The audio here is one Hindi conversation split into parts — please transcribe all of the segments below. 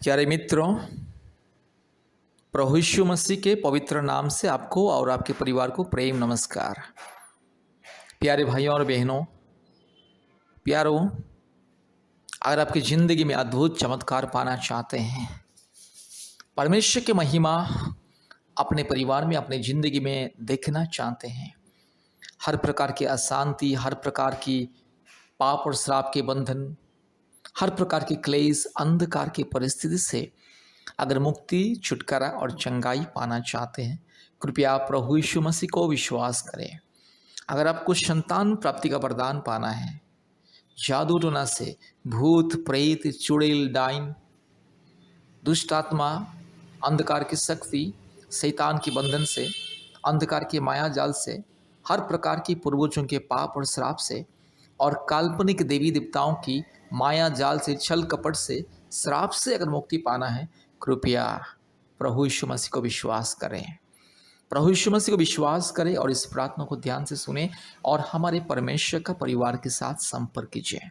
प्यारे मित्रों, प्रभु यीशु मसीह के पवित्र नाम से आपको और आपके परिवार को प्रेम नमस्कार। प्यारे भाइयों और बहनों, प्यारों, अगर आपकी ज़िंदगी में अद्भुत चमत्कार पाना चाहते हैं, परमेश्वर की महिमा अपने परिवार में, अपनी ज़िंदगी में देखना चाहते हैं, हर प्रकार की अशांति, हर प्रकार की पाप और श्राप के बंधन, हर प्रकार की क्लेश, अंधकार की परिस्थिति से अगर मुक्ति, छुटकारा और चंगाई पाना चाहते हैं, कृपया प्रभु यीशु मसीह को विश्वास करें। अगर आपको संतान प्राप्ति का वरदान पाना है, जादू टोना से, भूत प्रेत, चुड़ैल, डाइन, दुष्ट आत्मा, अंधकार की शक्ति, शैतान के बंधन से, अंधकार के माया जाल से, हर प्रकार की पूर्वजों के पाप और श्राप से और काल्पनिक देवी देवताओं की माया जाल से, छल कपट से, श्राप से अगर मुक्ति पाना है, कृपया प्रभु यीशु मसीह को विश्वास करें। प्रभु यीशु मसीह को विश्वास करें और इस प्रार्थना को ध्यान से सुने और हमारे परमेश्वर का परिवार के साथ संपर्क कीजिए।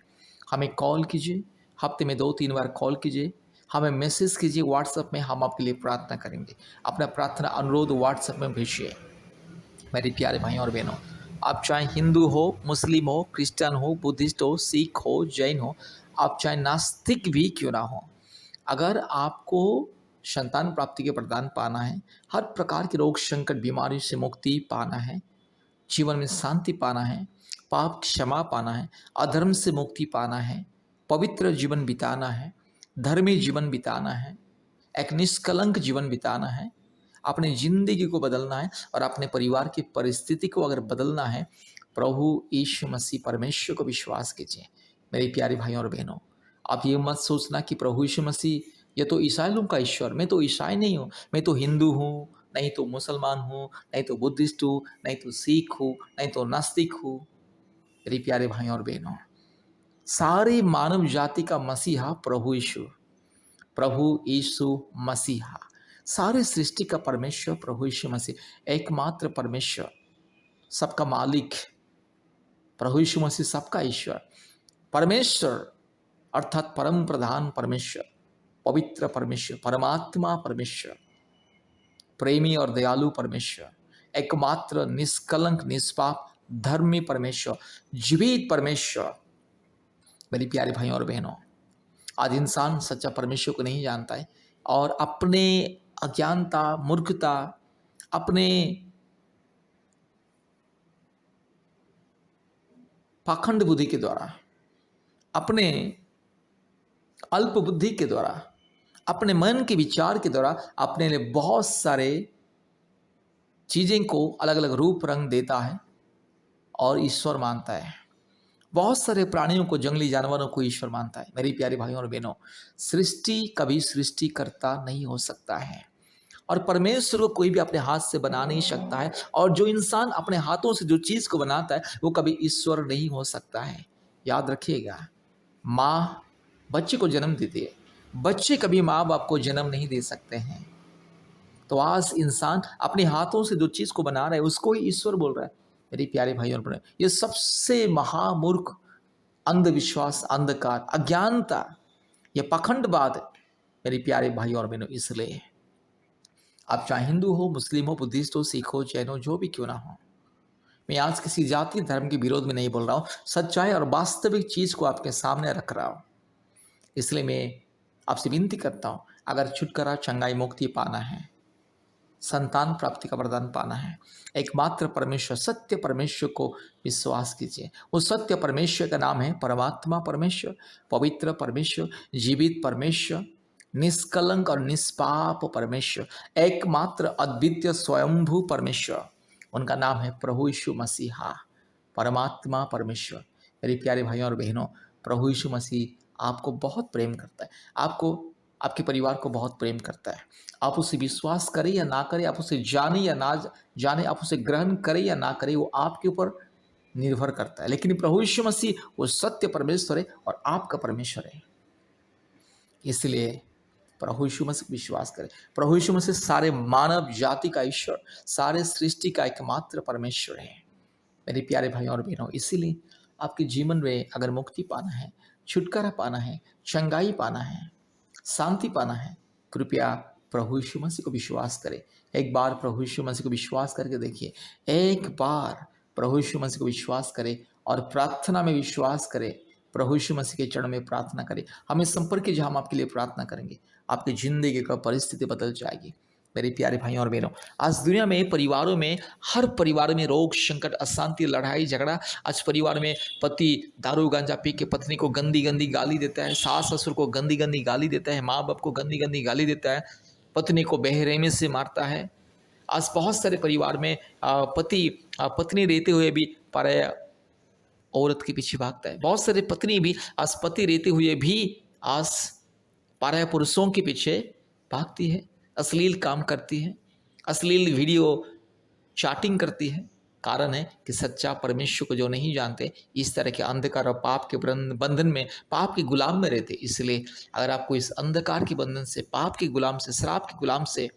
हमें कॉल कीजिए, हफ्ते में 2-3 बार कॉल कीजिए, हमें मैसेज कीजिए व्हाट्सएप में, हम आपके लिए प्रार्थना करेंगे। अपना प्रार्थना अनुरोध व्हाट्सएप में भेजिए। मेरे प्यारे भाइयों और बहनों, आप चाहे हिंदू हो, मुस्लिम हो, क्रिश्चियन हो, बुद्धिस्ट हो, सिख हो, जैन हो, आप चाहे नास्तिक भी क्यों ना हो, अगर आपको संतान प्राप्ति के वरदान पाना है, हर प्रकार के रोग संकट बीमारी से मुक्ति पाना है, जीवन में शांति पाना है, पाप क्षमा पाना है, अधर्म से मुक्ति पाना है, पवित्र जीवन बिताना है, धर्मी जीवन बिताना है, एक निष्कलंक जीवन बिताना है, अपनी जिंदगी को बदलना है और अपने परिवार की परिस्थिति को अगर बदलना है, प्रभु यीशु मसीह परमेश्वर को विश्वास कीजिए। मेरे प्यारे भाइयों और बहनों, आप ये मत सोचना कि प्रभु यीशु मसीह ये तो ईसाई लोगों का ईश्वर, मैं तो ईसाई नहीं हूँ, मैं तो हिंदू हूँ, नहीं तो मुसलमान हूँ, नहीं तो बुद्धिस्ट हूँ, नहीं तो सिख हूँ, नहीं तो नास्तिक हूँ। मेरे प्यारे भाइयों और बहनों, सारी मानव जाति का मसीहा प्रभु यीशु मसीहा, सारे सृष्टि का परमेश्वर प्रभु यीशु मसीह, एकमात्र परमेश्वर, सबका मालिक प्रभु यीशु मसीह, सबका ईश्वर, परमेश्वर अर्थात परम प्रधान परमेश्वर, पवित्र परमेश्वर, परमात्मा परमेश्वर, प्रेमी और दयालु परमेश्वर, एकमात्र निष्कलंक निष्पाप धर्मी परमेश्वर, जीवित परमेश्वर। मेरी प्यारे भाइयों और बहनों, आज इंसान सच्चा परमेश्वर को नहीं जानता है और अपने अज्ञानता, मूर्खता, अपने पाखंड बुद्धि के द्वारा, अपने अल्प बुद्धि के द्वारा, अपने मन के विचार के द्वारा अपने लिए बहुत सारे चीज़ें को अलग अलग रूप रंग देता है और ईश्वर मानता है। बहुत सारे प्राणियों को, जंगली जानवरों को ईश्वर मानता है। मेरी प्यारे भाइयों और बहनों, सृष्टि कभी सृष्टिकर्ता नहीं हो सकता है और परमेश्वर को कोई भी अपने हाथ से बना नहीं सकता है, और जो इंसान अपने हाथों से जो चीज़ को बनाता है वो कभी ईश्वर नहीं हो सकता है। याद रखिएगा, माँ बच्चे को जन्म देती है, बच्चे कभी माँ बाप को जन्म नहीं दे सकते हैं। तो आज इंसान अपने हाथों से जो चीज़ को बना रहा है उसको ही ईश्वर बोल रहा है। मेरे प्यारे भाइयों और बहनों, ये सबसे महामूर्ख अंधविश्वास, अंधकार, अज्ञानता, ये पाखंडवाद मेरे प्यारे भाइयों और बहनों। इसलिए आप चाहे हिंदू हो, मुस्लिम हो, बुद्धिस्ट हो, सिख हो, जैन हो, जो भी क्यों ना हो, मैं आज किसी जाति धर्म के विरोध में नहीं बोल रहा हूँ, सच्चाई और वास्तविक चीज़ को आपके सामने रख रहा हूँ। इसलिए मैं आपसे विनती करता हूँ, अगर छुटकारा, चंगाई, मुक्ति पाना है, संतान प्राप्ति का वरदान पाना है, एकमात्र परमेश्वर, सत्य परमेश्वर को विश्वास कीजिए। उस सत्य परमेश्वर का नाम है परमात्मा परमेश्वर, पवित्र परमेश्वर, जीवित परमेश्वर, निष्कलंक और निष्पाप परमेश्वर, एकमात्र अद्वितीय स्वयंभू परमेश्वर। उनका नाम है प्रभु यीशु मसीहा, परमात्मा परमेश्वर। मेरे प्यारे भाइयों और बहनों, प्रभु यीशु मसीह आपको बहुत प्रेम करता है, आपको, आपके परिवार को बहुत प्रेम करता है। आप उसे विश्वास करें या ना करें, आप उसे जाने या ना जाने, आप उसे ग्रहण करें या ना करें, वो आपके ऊपर निर्भर करता है। लेकिन प्रभु यीशु मसीह वो सत्य परमेश्वर है और आपका परमेश्वर है। इसलिए प्रभु यीशु मसीह विश्वास करें। प्रभु यीशु मसीह सारे मानव जाति का ईश्वर, सारे सृष्टि का एकमात्र परमेश्वर है। मेरे प्यारे भाइयों और बहनों, इसीलिए आपके जीवन में अगर मुक्ति पाना है, छुटकारा पाना है, चंगाई पाना है, शांति पाना है, कृपया प्रभु यीशु मसीह को विश्वास करें। एक बार प्रभु यीशु मसीह को विश्वास करके देखिए, एक बार प्रभु यीशु मसीह को विश्वास करें और प्रार्थना में विश्वास करें। प्रभु यीशु मसीह के चरण में प्रार्थना करें, हमें संपर्क कीजिए, हम आपके लिए प्रार्थना करेंगे। आपकी जिंदगी का परिस्थिति बदल जाएगी। मेरे प्यारे भाइयों और बहनों, आज दुनिया में परिवारों में, हर परिवार में रोग, संकट, अशांति, लड़ाई झगड़ा। आज परिवार में पति दारू गांजा पी के पत्नी को गंदी गंदी गाली देता है, सास ससुर को गंदी गंदी गाली देता है, माँ बाप को गंदी गंदी गाली देता है, पत्नी को बेरहमी से मारता है। आज बहुत सारे परिवार में पति पत्नी रहते हुए भी पराया औरत के पीछे भागता है। बहुत सारे पत्नी भी आज पति रहते हुए भी आज पराया पुरुषों के पीछे भागती है, अश्लील काम करती है, अश्लील वीडियो चैटिंग करती है। कारण है कि सच्चा परमेश्वर को जो नहीं जानते, इस तरह के अंधकार और पाप के बंधन में, पाप के गुलाम में रहते। इसलिए अगर आपको इस अंधकार के बंधन से, पाप के गुलाम से, शराब के गुलाम से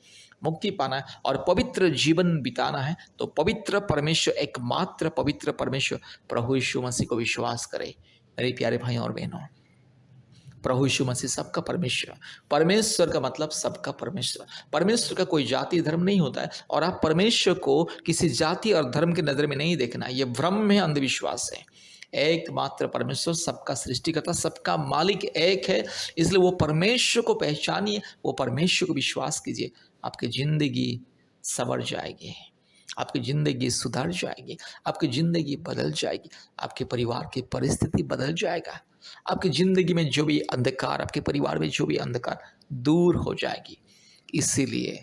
मुक्ति पाना है और पवित्र जीवन बिताना है, तो पवित्र परमेश्वर, एकमात्र पवित्र परमेश्वर प्रभु यीशु मसीह को विश्वास करें। मेरे प्यारे भाइयों और बहनों, प्रभु यीशु मसीह सबका परमेश्वर। परमेश्वर का मतलब सबका परमेश्वर। परमेश्वर का कोई जाति धर्म नहीं होता है, और आप परमेश्वर को किसी जाति और धर्म के नज़र में नहीं देखना, ये भ्रम है, अंधविश्वास है। एकमात्र परमेश्वर, सबका सृष्टिकर्ता, सबका मालिक एक है। इसलिए वो परमेश्वर को पहचानिए, वो परमेश्वर को विश्वास कीजिए। आपकी जिंदगी संवर जाएगी, आपकी ज़िंदगी सुधर जाएगी, आपकी ज़िंदगी बदल जाएगी, आपके परिवार की परिस्थिति बदल जाएगा, आपकी ज़िंदगी में जो भी अंधकार, आपके परिवार में जो भी अंधकार दूर हो जाएगी। इसीलिए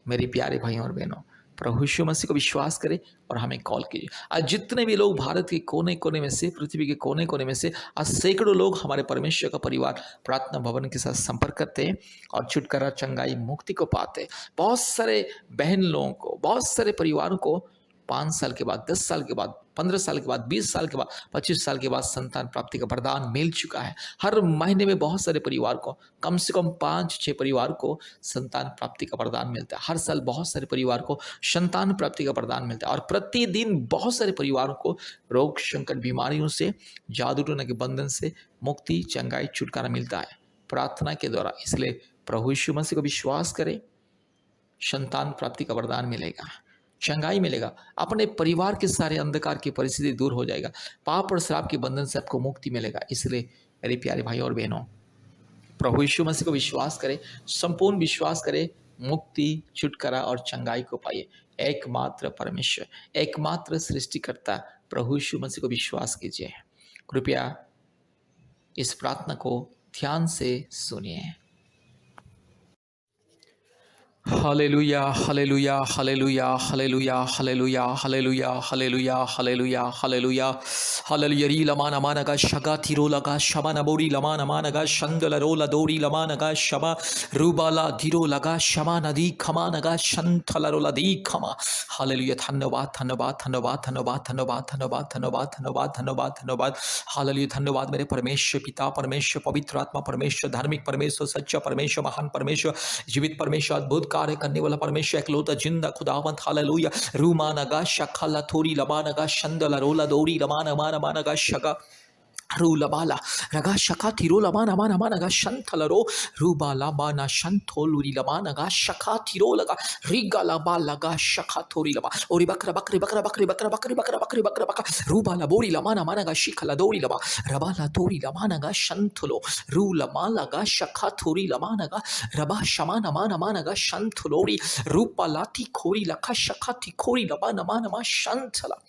मेरे प्यारे भाइयों और बहनों, प्रभु यीशु मसीह को विश्वास करें और हमें कॉल कीजिए। आज जितने भी लोग भारत के कोने कोने में से, पृथ्वी के कोने कोने में से, आज सैकड़ों लोग हमारे परमेश्वर का परिवार प्रार्थना भवन के साथ संपर्क करते हैं और छुटकारा, चंगाई, मुक्ति को पाते हैं। बहुत सारे बहन लोगों को, बहुत सारे परिवारों को 5 साल के बाद, 10 साल के बाद, 15 साल के बाद, 20 साल के बाद, 25 साल के बाद संतान प्राप्ति का वरदान मिल चुका है। हर महीने में बहुत सारे परिवार को, कम से कम 5-6 परिवार को संतान प्राप्ति का वरदान मिलता है। हर साल बहुत सारे परिवार को संतान प्राप्ति का वरदान मिलता है, और प्रतिदिन बहुत सारे परिवारों को रोग, संकट, बीमारियों से, जादू टोना के बंधन से मुक्ति, चंगाई, छुटकारा मिलता है प्रार्थना के द्वारा। इसलिए प्रभु यीशु मसीह को विश्वास करें, संतान प्राप्ति का वरदान मिलेगा, चंगाई मिलेगा, अपने परिवार के सारे अंधकार की परिस्थिति दूर हो जाएगा, पाप और श्राप के बंधन से आपको मुक्ति मिलेगा। इसलिए मेरे प्यारे भाइयों और बहनों, प्रभु यीशु मसीह को विश्वास करें, संपूर्ण विश्वास करें, मुक्ति, छुटकारा और चंगाई को पाइए। एकमात्र परमेश्वर, एकमात्र सृष्टिकर्ता प्रभु यीशु मसीह को विश्वास कीजिए। कृपया इस प्रार्थना को ध्यान से सुनिए। Hallelujah, hallelujah, hallelujah, hallelujah, hallelujah, hallelujah, hallelujah, hallelujah, hallelujah, hallelujah. री लमान अमानगा शगा थिरो लगा शमा नबोरी लमान अमानगा शंदल रोला दोरी लमानगा शमा रूबाला धीरो लगा शमा नदी खमा नगा शंथल रोला दी खमा। हालेलुया। धन्यवाद, धन्यवाद, धन्यवाद, धन्यवाद, धन्यवाद, धन्यवाद, धन्यवाद, धन्यवाद, धन्यवाद, धन्यवाद। हालेलुया। धन्यवाद मेरे परमेश्वर पिता, परमेश्वर पवित्र आत्मा, परमेश्वर धार्मिक परमेश्वर, सच्चा परमेश्वर, महान परमेश्वर, जीवित परमेश्वर, अद्भुत कार्य करने वाला परमेश्वर, एकलौता जिंदा खुदावंत। हालेलुया। रूमानगा शखला थोरी लमानगा शंदला रोला दोरी लमान मान मानगा शगा रूलबाला रगा शका थिरो लमान अमान अमानगा शंथलरो रूबाला बाना शंथोलुरी लमानगा शका थिरो लगा रिगा लबा लगा शका थोरी लबा ओरी बकरा बकरी बकरा बकरी बकरा बकरी बकरा बकरी बकरा बकरा रूबाला बोरी लमान अमानगा शिखला दोरी लबा रबाला तोरी लमानगा शंथलो रूलमा लगा शका थोरी लमानगा रबा शमान अमान अमानगा शंथलोरी रूपाला थी खोरी लखा शका थी खोरी लबा नमान अमा शंथला।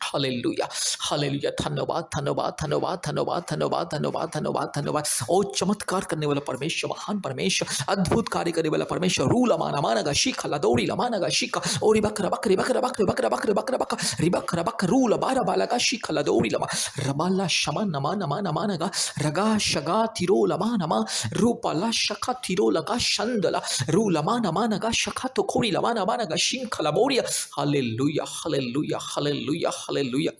Hallelujah, hallelujah. धन्यवाद, धन्यवाद, धन्यवाद, धन्यवाद, धन्यवाद, धन्यवाद, धन्यवाद, धन्यवाद। ओ चमत्कार करने वाला परमेश्वर, महान परमेश्वर, अद्भुत कार्य करने वाला परमेश्वर। रू लमाना मानगा शिखा लदौड़ी लमानगा शिखा ओरी बकरा बकरी बकरा बकरी बकरा बकरी बकरा बकरा रिबकरा बक रू लबारा बालगा शिखा लदौड़ी लमा रबाला शमा नमा नमा नमानगा रगा शगा थिरो लमा नमा रूपाला शखा थिरो लगा शंदला रू लमा नमानगा शखा तो खोरी लमा नमानगा शिंखला बोरिया। Hallelujah, hallelujah, hallelujah, hallelujah.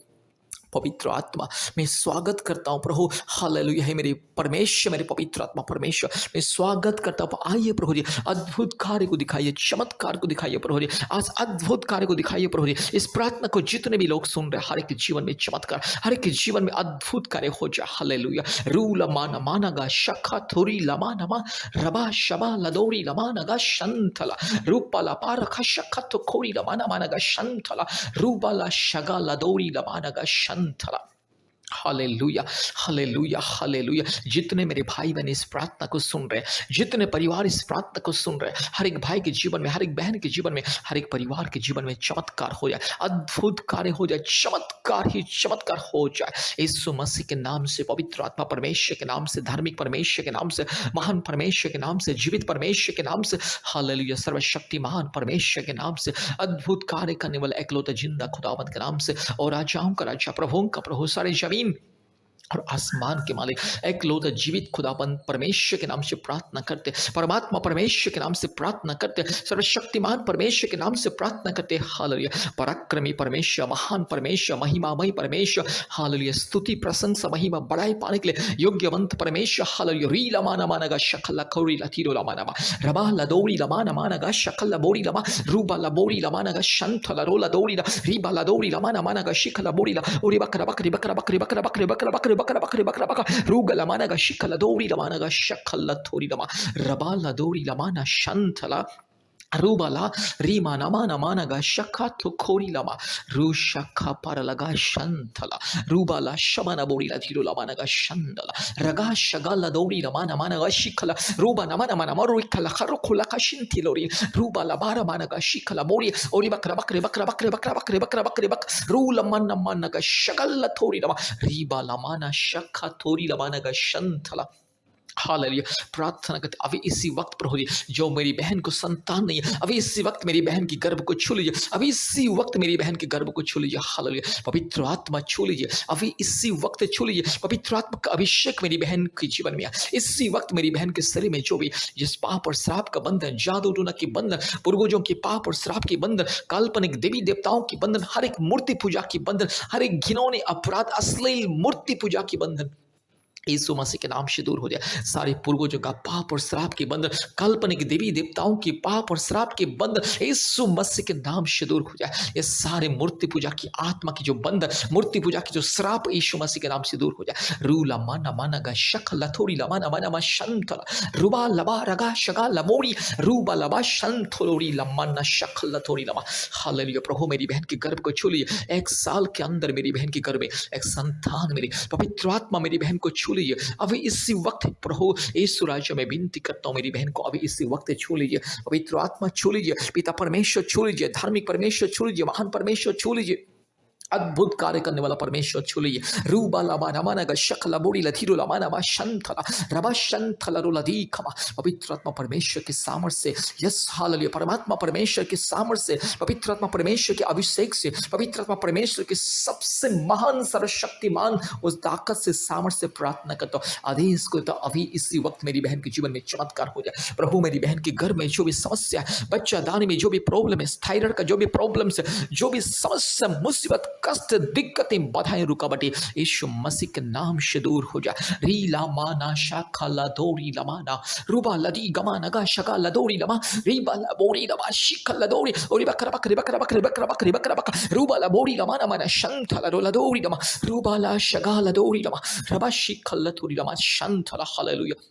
पवित्र आत्मा मैं स्वागत करता हूँ प्रभु। हालेलुया। है मेरे परमेश्वर, मेरे पवित्र आत्मा परमेश्वर, मैं स्वागत करता हूँ। आइए प्रभु जी, अद्भुत कार्य को दिखाइए, चमत्कार को दिखाइए प्रभु जी, आज अद्भुत कार्य को दिखाइए प्रभु जी। इस प्रार्थना को जितने भी लोग सुन रहे, हर एक के जीवन में चमत्कार, हर एक के जीवन में अद्भुत कार्य हो जाए। हालेलुया। रू लमाना मानगा शखा थोरी लमानमा रबा शबा लदोरी लमानगा शंतला रूपा ला पार खशखा तो खोरी लमाना मानगा शंतला रूबा ला शगा लदोरी लमानगा शंतला। Hallelujah, hallelujah, hallelujah. जितने मेरे भाई बहन इस प्रार्थना को सुन रहे हैं, जितने परिवार इस प्रार्थना को सुन रहे हैं, हर एक भाई के जीवन में, हर एक बहन के जीवन में, हर एक परिवार के जीवन में चमत्कार हो जाए, अद्भुत कार्य हो जाए, चमत्कार ही चमत्कार हो जाए। यीशु मसीह के नाम से, पवित्र आत्मा परमेश्वर के नाम से, धार्मिक परमेश्वर के नाम से, महान परमेश्वर के नाम से, जीवित परमेश्वर के नाम से, हालेलुया, सर्वशक्तिमान परमेश्वर के नाम से, अद्भुत कार्य करने वाला एकलौता जिंदा खुदावंत के नाम से, और राजाओं का राजा, प्रभुओं का प्रभु, सारे जमीन और आसमान के मालिक एकलौता जीवित खुदाबंद परमेश्वर के नाम से प्रार्थना करते, परमात्मा परमेश्वर के नाम से प्रार्थना करते, सर्वशक्तिमान परमेश्वर के नाम से प्रार्थना करते। हालेलुया। पराक्रमी परमेश्वर, महान परमेश्वर, महिमामय परमेश्वर, हालेलुया, स्तुति प्रशंसा महिमा बढ़ाई पाने के लिए योग्यवंत परमेश्वर। हालेलुया। री लमाना मानगा शकल खौरी लतीरो लमाना रबा लदोरी लमाना मानगा शकल बोरी लमा रूबा लबोरी लमानगा शंत लरोला दोरी रीबा लदोरी लमाना मानगा शिखल बोरी ला ओरी बकरा बकरी बकरा बकरी बकरा बकरी बकरा बकरी बकरा बकरी बकरा बकरा रूगा लमानगा शिखल दोरी लमानगा शकल थोरी लमा रबा लदोरी लमाना शंतला रूबाला रीमा नमा नमानगा शखा तो खोरी लमा रू शखा पर लगा शंतला रूबाला शमना बोरी लधीरो लमानगा शंदला रगा शगला दौरी लमा नमानगा शिखला रूबा नमा नमा नमा रोइखला खरो खुला कशिंती लोरी रूबाला बारा मानगा शिखला बोरी ओरी बकरा बकरे बकरा बकरे बकरा बकरे बकरा बकरे बक रू लमन नमानगा शगल थोरी लमा रीबा लमाना शखा थोरी लमानगा शंतला। हालेलुया। प्रार्थना करते अभी इसी वक्त प्रभु जी, जो मेरी बहन को संतान नहीं है, अभी इसी वक्त मेरी बहन की गर्भ को छू लीजिए, अभी इसी वक्त मेरी बहन की गर्भ को छू लीजिए। हालेलुया। पवित्र आत्मा छू लीजिए, अभी इसी वक्त छू लीजिए। पवित्र आत्मा का अभिषेक मेरी बहन के जीवन में इसी वक्त मेरी बहन के शरीर में जो भी जिस पाप और श्राप का बंधन, जादू टोना के बंधन, पूर्वजों के पाप और श्राप के बंधन, काल्पनिक देवी देवताओं के बंधन, हर एक मूर्ति पूजा की बंधन, हर एक घिनौने अपराध, अश्लील मूर्ति पूजा की बंधन यीशु मसीह के नाम से दूर हो जाए। सारे पूर्वजों का पाप और श्राप के बंधन, काल्पनिक देवी देवताओं की पाप और श्राप के बंधन यीशु मसीह के नाम से दूर हो जाए। ये सारे मूर्ति पूजा की आत्मा की जो बंधन, मूर्ति पूजा की जो श्राप यीशु मसीह के नाम से दूर हो जाए। रूला माना मानगा शख लथोरी लमाना माना मा शंतला रुबा लबा रगा शगा लमोरी रूबा लबा शंतलोरी लमाना शख लथोरी लमा। हालेलुया। प्रभु मेरी बहन के गर्भ को छू लीजिए। 1 साल के अंदर मेरी बहन के गर्भ में एक संतान, मेरी पवित्र आत्मा मेरी बहन को छू लीजिए अभी इसी वक्त। प्रभु यीशु राजा में विनती करता हूं, मेरी बहन को अभी इसी वक्त छू लीजिए। पवित्र आत्मा छू लीजिए, पिता परमेश्वर छू लीजिए, धार्मिक परमेश्वर छू लीजिए, महान परमेश्वर छू लीजिए, अद्भुत कार्य करने वाला परमेश्वर छू लीजिए। रूबा लामा नमानगा शकला बोरी लधीरो लामाना शंथला रबा शंथला रोलधी खमा। पवित्र आत्मा परमेश्वर के सामर्थ्य से, यस हालेलुया, परमात्मा परमेश्वर के सामर्थ्य से, पवित्र आत्मा परमेश्वर के अभिषेक से, पवित्र आत्मा परमेश्वर के सबसे महान सर्वशक्तिमान उस ताकत से, सामर्थ्य से प्रार्थना करता हूँ। आदेश को तो अभी इसी वक्त मेरी बहन के जीवन में चमत्कार हो जाए। प्रभु मेरी बहन के घर में जो भी समस्या है, बच्चा दाने में जो भी प्रॉब्लम है, थायराइड का जो भी प्रॉब्लम है, जो भी समस्या, मुसीबत, कष्ट, दिक्कतें, बाधाएं, रुकावटें यीशु मसीह के नाम से दूर हो जाए। रीला माना शाखा लदोरी लमाना रूबा लदी गमाना गा शगा लदोरी लमा रीबा लबोरी लमा शिखा लदोरी ओरी बकरा बकरी बकरा बकरी बकरा बकरी बकरा बकरा रूबा लबोरी लमाना माना शंथला लदोरी लमा रूबा ला शगा लदोरी लमा रबा शिखा लदोरी लमा शंथला। हालेलुया।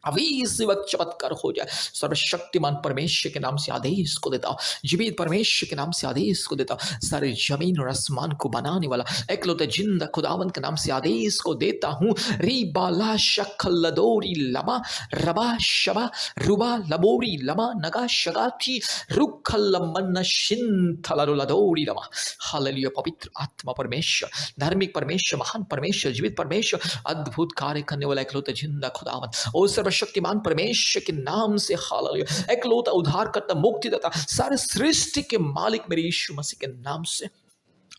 अभी इस वक्त चमत्कार हो जाए। सर्वशक्तिमान परमेश्वर के नाम से आदेश को देता हूँ, जीवित परमेश्वर के नाम से आदेश को देता हूँ, सारे जमीन और आसमान को बनाने वाला एकलौते जिंदा खुदावन के नाम से आदेश को देता हूँ। रीबाला शखलदोरी लमा रबा शबा रुबा लबोरी लमा नगा शगाथी रुखलमन शिंथलदोरी लमा। हालेलुया। पवित्र आत्मा परमेश्वर, धार्मिक परमेश्वर, महान परमेश्वर, जीवित परमेश्वर, अद्भुत कार्य करने वाला एकलौते जिंदा खुदावन और शक्तिमान परमेश्वर के नाम से, हालेलुया, एकलौता उद्धारकर्ता, मुक्तिदाता, सारे सृष्टि के मालिक मेरे यीशु मसीह के नाम से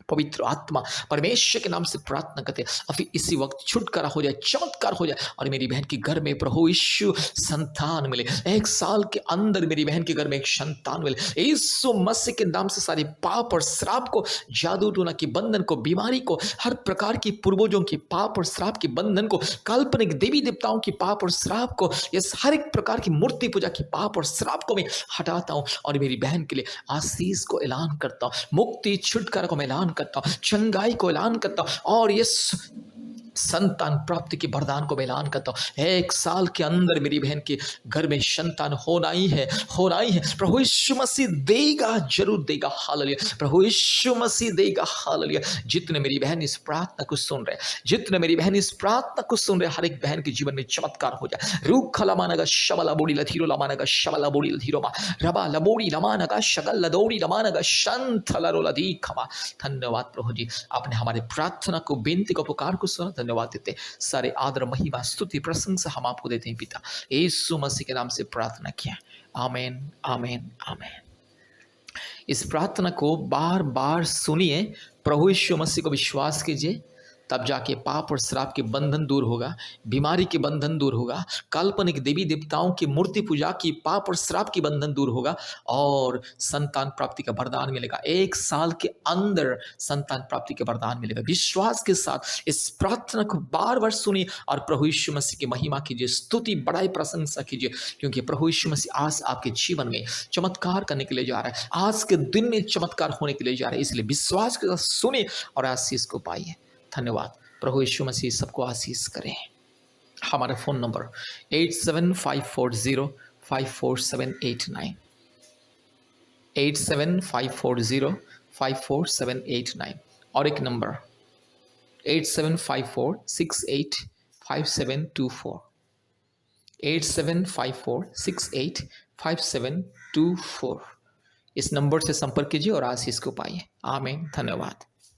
पवित्र आत्मा परमेश्वर के नाम से प्रार्थना करते हैं, अभी इसी वक्त छुटकारा हो जाए, चमत्कार हो जाए और मेरी बहन के घर में प्रभु यीशु संतान मिले। 1 साल के अंदर मेरी बहन के घर में एक संतान मिले। यीशु मसीह के नाम से सारे पाप और श्राप को, जादू टोना के बंधन को, बीमारी को, हर प्रकार की पूर्वजों की पाप और श्राप के बंधन को, काल्पनिक देवी देवताओं की पाप और श्राप को, इस हर एक प्रकार की मूर्ति पूजा की पाप और श्राप को मैं हटाता हूं और मेरी बहन के लिए आशीष को ऐलान करता हूं, मुक्ति छुटकारा को मैं ऐलान करता हूं, चंगाई को ऐलान करता हूं और ये संतान प्राप्ति के वरदान को मैं ऐलान करता हूं। 1 साल के अंदर मेरी बहन के घर में संतान होना ही है, होना ही है। प्रभु यीशु मसीह देगा, जरूर देगा। हालेलुया, प्रभु यीशु मसीह देगा। हालेलुया। जितने मेरी बहन इस प्रार्थना को सुन रहे, जितने मेरी बहन इस प्रार्थना को सुन रहे, हर एक बहन के जीवन में चमत्कार हो जाए। रूख लमानगा शबला बोड़ी लधीरो लमानगा शबला बोड़ी लधीरो मा रबा लबोड़ी लमानगा शगल लदोड़ी लमानगा शंथ लरो लधी खमा। धन्यवाद प्रभु जी, आपने हमारे प्रार्थना को, बेनती को, पुकार को सुना। धन्यवाद देते, सारे आदर महिमा स्तुति प्रशंसा हम आपको देते हैं पिता, यीशु मसीह के नाम से प्रार्थना किया। आमीन, आमीन, आमीन। इस प्रार्थना को बार बार सुनिए, प्रभु यीशु मसीह को विश्वास कीजिए, तब जाके पाप और श्राप के बंधन दूर होगा, बीमारी के बंधन दूर होगा, काल्पनिक देवी देवताओं की मूर्ति पूजा की पाप और श्राप की बंधन दूर होगा और संतान प्राप्ति का वरदान मिलेगा। 1 साल के अंदर संतान प्राप्ति का वरदान मिलेगा। विश्वास के साथ इस प्रार्थना को बार बार सुनिए और प्रभु यीशु मसीह की महिमा कीजिए, स्तुति बड़ाई प्रशंसा कीजिए, क्योंकि प्रभु यीशु मसीह आज आपके जीवन में चमत्कार करने के लिए जा रहा है। आज के दिन में चमत्कार होने के लिए जा रहा है, इसलिए विश्वास के साथ सुनिए और आशीष को पाइए। धन्यवाद। प्रभु यीशु मसीह सबको आशीष करें। हमारा फ़ोन नंबर 8754054789, 8754054789 और एक नंबर 8754685724, 8754685724। इस नंबर से संपर्क कीजिए और आशीष को पाइए। आमीन। धन्यवाद।